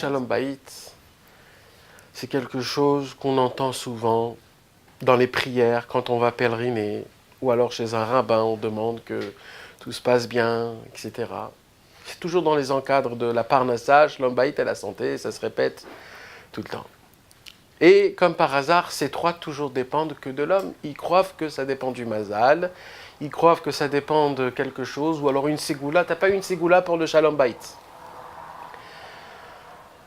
Shalom Bayit, c'est quelque chose qu'on entend souvent dans les prières quand on va pèleriner, ou alors chez un rabbin, on demande que tout se passe bien, etc. C'est toujours dans les encadres de la parnassa, Shalom Bayit et la santé, ça se répète tout le temps. Et comme par hasard, ces trois toujours dépendent que de l'homme. Ils croient que ça dépend du mazal, ils croient que ça dépend de quelque chose, ou alors une ségoula. T'as pas une ségoula pour le Shalom Bayit.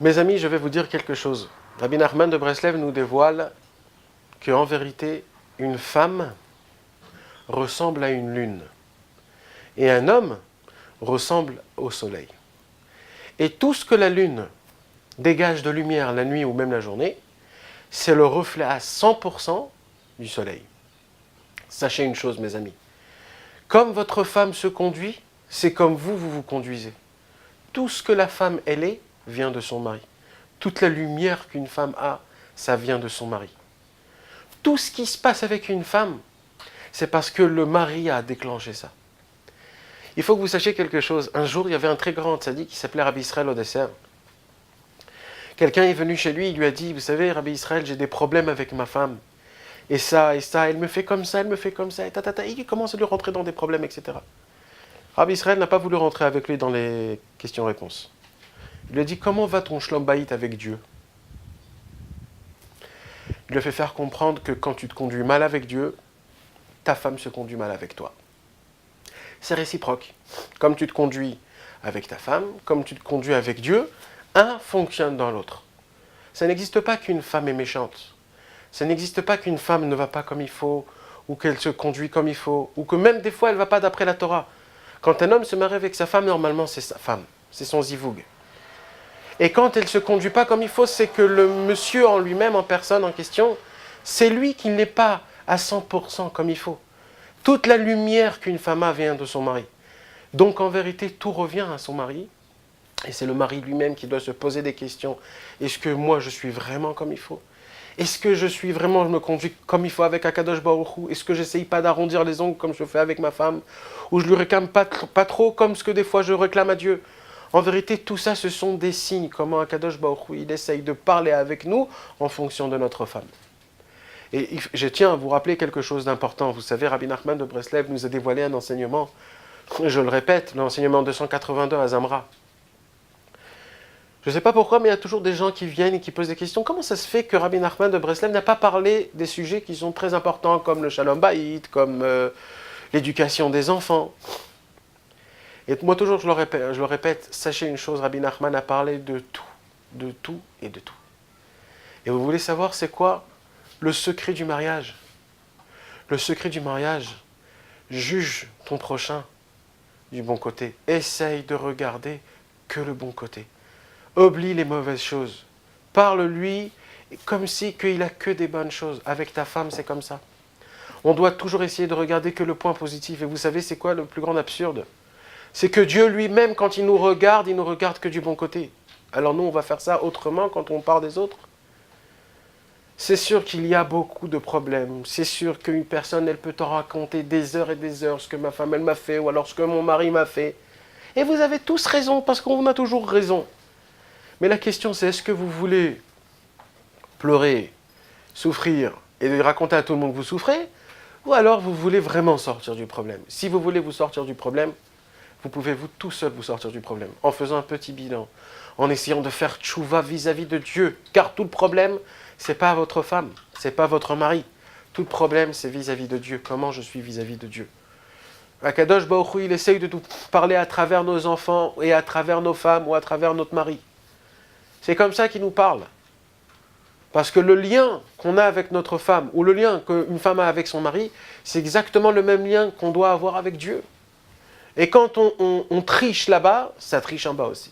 Mes amis, je vais vous dire quelque chose. Rabbi Nachman de Breslev nous dévoile qu'en vérité, une femme ressemble à une lune et un homme ressemble au soleil. Et tout ce que la lune dégage de lumière la nuit ou même la journée, c'est le reflet à 100% du soleil. Sachez une chose, mes amis. Comme votre femme se conduit, c'est comme vous vous conduisez. Tout ce que la femme, elle est, vient de son mari. Toute la lumière qu'une femme a, ça vient de son mari. Tout ce qui se passe avec une femme, c'est parce que le mari a déclenché ça. Il faut que vous sachiez quelque chose. Un jour, il y avait un très grand tzaddik qui s'appelait Rabbi Israël Odesser. Quelqu'un est venu chez lui, il lui a dit, vous savez, Rabbi Israël, j'ai des problèmes avec ma femme. Et ça, elle me fait comme ça, elle me fait comme ça, et tatata. Il commence à lui rentrer dans des problèmes, etc. Rabbi Israël n'a pas voulu rentrer avec lui dans les questions-réponses. Il lui a dit, comment va ton shlom bayit avec Dieu? Il lui a fait faire comprendre que quand tu te conduis mal avec Dieu, ta femme se conduit mal avec toi. C'est réciproque. Comme tu te conduis avec ta femme, comme tu te conduis avec Dieu, un fonctionne dans l'autre. Ça n'existe pas qu'une femme est méchante. Ça n'existe pas qu'une femme ne va pas comme il faut, ou qu'elle se conduit comme il faut, ou que même des fois elle ne va pas d'après la Torah. Quand un homme se marie avec sa femme, normalement c'est sa femme, c'est son zivoug. Et quand elle ne se conduit pas comme il faut, c'est que le monsieur en lui-même, en personne, en question, c'est lui qui n'est pas à 100% comme il faut. Toute la lumière qu'une femme a vient de son mari. Donc en vérité, tout revient à son mari. Et c'est le mari lui-même qui doit se poser des questions. Est-ce que moi, je suis vraiment comme il faut? Est-ce que je me conduis comme il faut avec Akadosh Baruch Hu? Est-ce que j'essaye pas d'arrondir les ongles comme je fais avec ma femme? Ou je lui réclame pas trop comme ce que des fois je réclame à Dieu? En vérité, tout ça, ce sont des signes. Comment Akadosh Baruch Hu, il essaye de parler avec nous en fonction de notre femme. Et je tiens à vous rappeler quelque chose d'important. Vous savez, Rabbi Nachman de Breslev nous a dévoilé un enseignement. Je le répète, l'enseignement 282 à Zamra. Je ne sais pas pourquoi, mais il y a toujours des gens qui viennent et qui posent des questions. Comment ça se fait que Rabbi Nachman de Breslev n'a pas parlé des sujets qui sont très importants, comme le Shalom Bayit, comme l'éducation des enfants? Et moi, toujours, je le répète, sachez une chose, Rabbi Nachman a parlé de tout et de tout. Et vous voulez savoir c'est quoi le secret du mariage? Le secret du mariage, juge ton prochain du bon côté. Essaye de regarder que le bon côté. Oublie les mauvaises choses. Parle-lui comme si qu'il a que des bonnes choses. Avec ta femme, c'est comme ça. On doit toujours essayer de regarder que le point positif. Et vous savez, c'est quoi le plus grand absurde? C'est que Dieu lui-même, quand il nous regarde que du bon côté. Alors nous, on va faire ça autrement quand on parle des autres. C'est sûr qu'il y a beaucoup de problèmes. C'est sûr qu'une personne, elle peut t'en raconter des heures et des heures ce que ma femme, elle m'a fait, ou alors ce que mon mari m'a fait. Et vous avez tous raison, parce qu'on a toujours raison. Mais la question, c'est est-ce que vous voulez pleurer, souffrir, et raconter à tout le monde que vous souffrez, ou alors vous voulez vraiment sortir du problème? Si vous voulez vous sortir du problème, vous pouvez vous tout seul vous sortir du problème, en faisant un petit bilan, en essayant de faire tchouva vis-à-vis de Dieu. Car tout le problème, c'est pas votre femme, c'est pas votre mari. Tout le problème, c'est vis-à-vis de Dieu. Comment je suis vis-à-vis de Dieu? Akadosh Baruch Hu, il essaye de tout parler à travers nos enfants, et à travers nos femmes, ou à travers notre mari. C'est comme ça qu'il nous parle. Parce que le lien qu'on a avec notre femme, ou le lien qu'une femme a avec son mari, c'est exactement le même lien qu'on doit avoir avec Dieu. Et quand on triche là-bas, ça triche en bas aussi.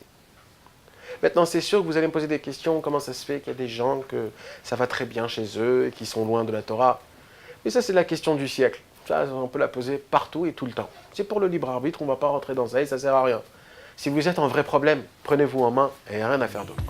Maintenant, c'est sûr que vous allez me poser des questions. Comment ça se fait qu'il y a des gens que ça va très bien chez eux et qui sont loin de la Torah? Mais ça, c'est la question du siècle. Ça, on peut la poser partout et tout le temps. C'est pour le libre arbitre, on ne va pas rentrer dans ça et ça ne sert à rien. Si vous êtes en vrai problème, prenez-vous en main et rien à faire d'autre.